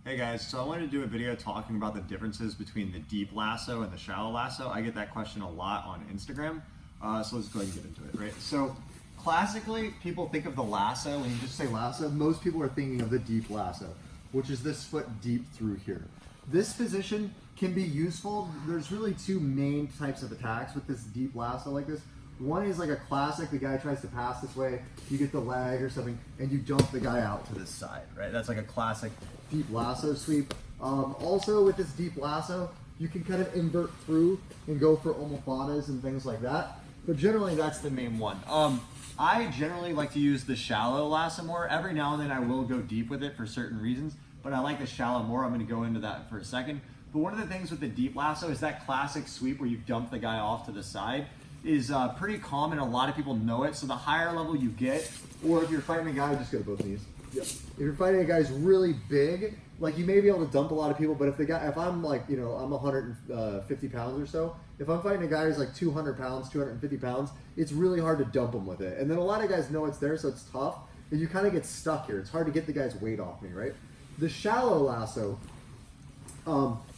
Hey guys, so I wanted to do a video talking about the differences between the deep lasso and the shallow lasso. I get that question a lot on Instagram, so let's go ahead and get into it, right? So classically, people think of the lasso, when you just say lasso, most people are thinking of the deep lasso, which is this foot deep through here. This position can be useful. There's really two main types of attacks with this deep lasso like this. One is like a classic, the guy tries to pass this way, you get the leg or something, and you dump the guy out to this side, right? That's like a classic deep lasso sweep. Also with this deep lasso, you can kind of invert through and go for omoplatas and things like that. But generally that's the main one. I generally like to use the shallow lasso more. Every now and then I will go deep with it for certain reasons, but I like the shallow more. I'm gonna go into that for a second. But one of the things with the deep lasso is that classic sweep where you dump the guy off to the side is pretty common. A lot of people know it. So the higher level you get, or if you're fighting a guy, just go to both knees. Yep. If you're fighting a guy who's really big, like you may be able to dump a lot of people, but if I'm like, you know, I'm 150 pounds or so, if I'm fighting a guy who's like 200 pounds, 250 pounds, it's really hard to dump him with it. And then a lot of guys know it's there, so it's tough, and you kind of get stuck here. It's hard to get the guy's weight off me, right? The shallow lasso,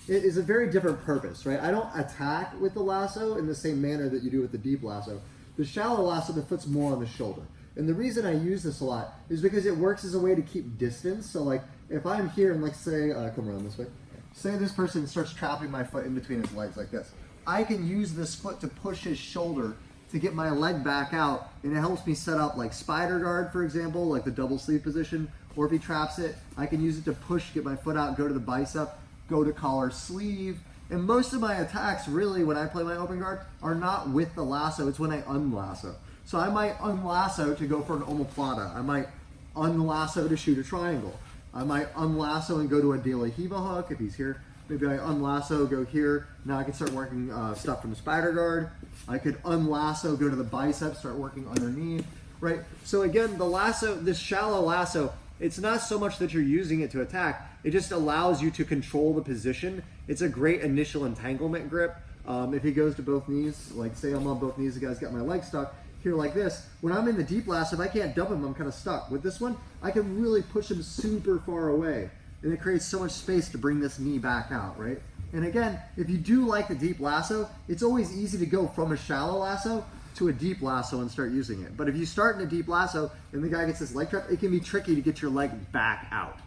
it is a very different purpose, right? I don't attack with the lasso in the same manner that you do with the deep lasso. The shallow lasso, the foot's more on the shoulder. And the reason I use this a lot is because it works as a way to keep distance. So like if I'm here and like say, come around this way, say this person starts trapping my foot in between his legs like this. I can use this foot to push his shoulder to get my leg back out, and it helps me set up like spider guard, for example, like the double sleeve position, or if he traps it, I can use it to push, get my foot out, go to the bicep, go to collar sleeve. And most of my attacks really when I play my open guard are not with the lasso, it's when I unlasso. So I might unlasso to go for an omoplata. I might unlasso to shoot a triangle. I might unlasso and go to a de la Hiva hook if he's here. Maybe I unlasso, go here. Now I can start working stuff from the spider guard. I could unlasso, go to the bicep, start working underneath, right? So again, the lasso, this shallow lasso, it's not so much that you're using it to attack, it just allows you to control the position. It's a great initial entanglement grip. If he goes to both knees, like say I'm on both knees, the guy's got my leg stuck, here like this, when I'm in the deep lasso, if I can't dump him, I'm kind of stuck. With this one, I can really push him super far away, and it creates so much space to bring this knee back out, right? And again, if you do like the deep lasso, it's always easy to go from a shallow lasso to a deep lasso and start using it. But if you start in a deep lasso and the guy gets his leg trap, it can be tricky to get your leg back out.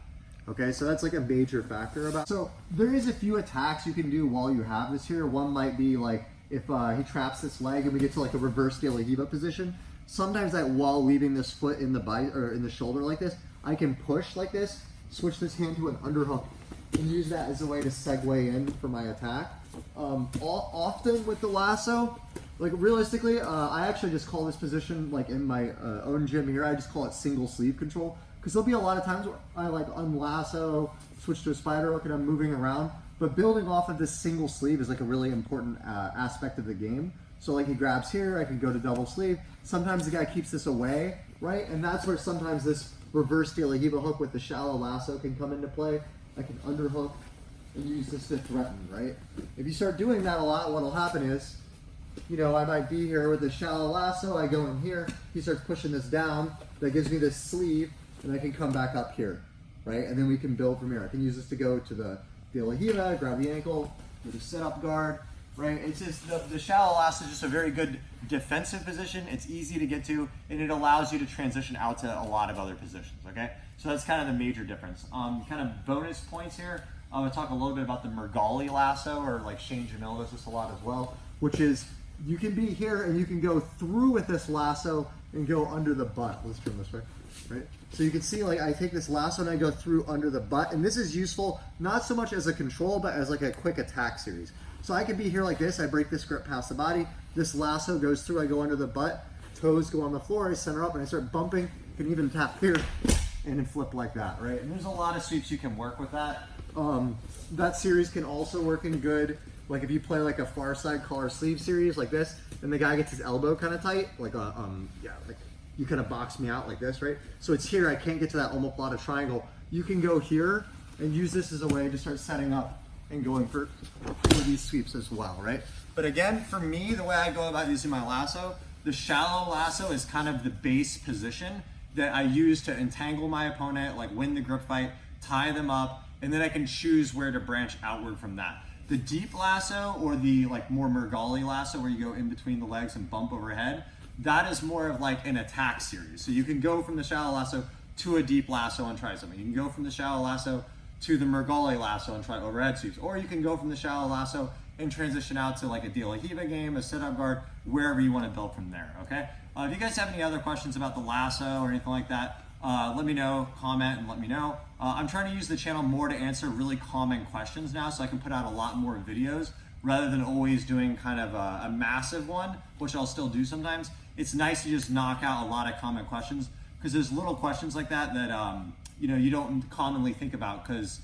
Okay, so that's like a major factor about. So there is a few attacks you can do while you have this here. One might be like if he traps this leg and we get to like a reverse de la Hiva position. Sometimes that while leaving this foot in the or in the shoulder like this, I can push like this, switch this hand to an underhook, and use that as a way to segue in for my attack. Often with the lasso, like realistically, I actually just call this position, like in my own gym here, I just call it single sleeve control. Because there'll be a lot of times where I like unlasso, switch to a spider hook, and I'm moving around. But building off of this single sleeve is like a really important aspect of the game. So like he grabs here, I can go to double sleeve. Sometimes the guy keeps this away, right? And that's where sometimes this reverse de la Hiva hook with the shallow lasso can come into play. I can underhook and use this to threaten, right? If you start doing that a lot, what'll happen is, you know, I might be here with the shallow lasso, I go in here, he starts pushing this down, that gives me this sleeve, and I can come back up here, right? And then we can build from here. I can use this to go to the de la Hiva, grab the ankle, with a sit-up guard, right? It's just, the shallow lasso is just a very good defensive position. It's easy to get to, and it allows you to transition out to a lot of other positions, okay? So that's kind of the major difference. Kind of bonus points here, I'm gonna talk a little bit about the Meregali lasso, or like Shane Jamil does this a lot as well, which is you can be here and you can go through with this lasso and go under the butt. Let's turn this way, right? So you can see like I take this lasso and I go through under the butt, and this is useful not so much as a control, but as like a quick attack series. So I could be here like this, I break this grip past the body, this lasso goes through, I go under the butt, toes go on the floor, I center up and I start bumping, can even tap here and then flip like that, right? And there's a lot of sweeps you can work with that. That series can also work in good, like if you play like a far side collar sleeve series like this, and the guy gets his elbow kind of tight, like a, like you kind of box me out like this, right? So it's here, I can't get to that omoplata triangle. You can go here and use this as a way to start setting up and going for these sweeps as well, right? But again, for me, the way I go about using my lasso, the shallow lasso is kind of the base position, that I use to entangle my opponent, like win the grip fight, tie them up, and then I can choose where to branch outward from that. The deep lasso, or the like more Meregali lasso where you go in between the legs and bump overhead, that is more of like an attack series. So you can go from the shallow lasso to a deep lasso and try something. You can go from the shallow lasso to the Meregali lasso and try overhead sweeps. Or you can go from the shallow lasso and transition out to like a De La Hiva game, a sit-up guard, wherever you want to build from there, okay? If you guys have any other questions about the lasso or anything like that, let me know, comment and let me know. I'm trying to use the channel more to answer really common questions now, so I can put out a lot more videos rather than always doing kind of a massive one, which I'll still do sometimes. It's nice to just knock out a lot of common questions, because there's little questions like that you don't commonly think about, because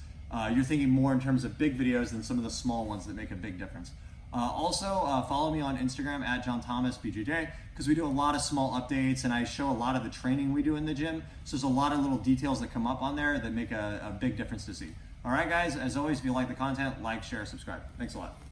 you're thinking more in terms of big videos than some of the small ones that make a big difference. Also, follow me on Instagram at JohnThomasBJJ, because we do a lot of small updates and I show a lot of the training we do in the gym. So there's a lot of little details that come up on there that make a big difference to see. All right, guys, as always, if you like the content, like, share, subscribe. Thanks a lot.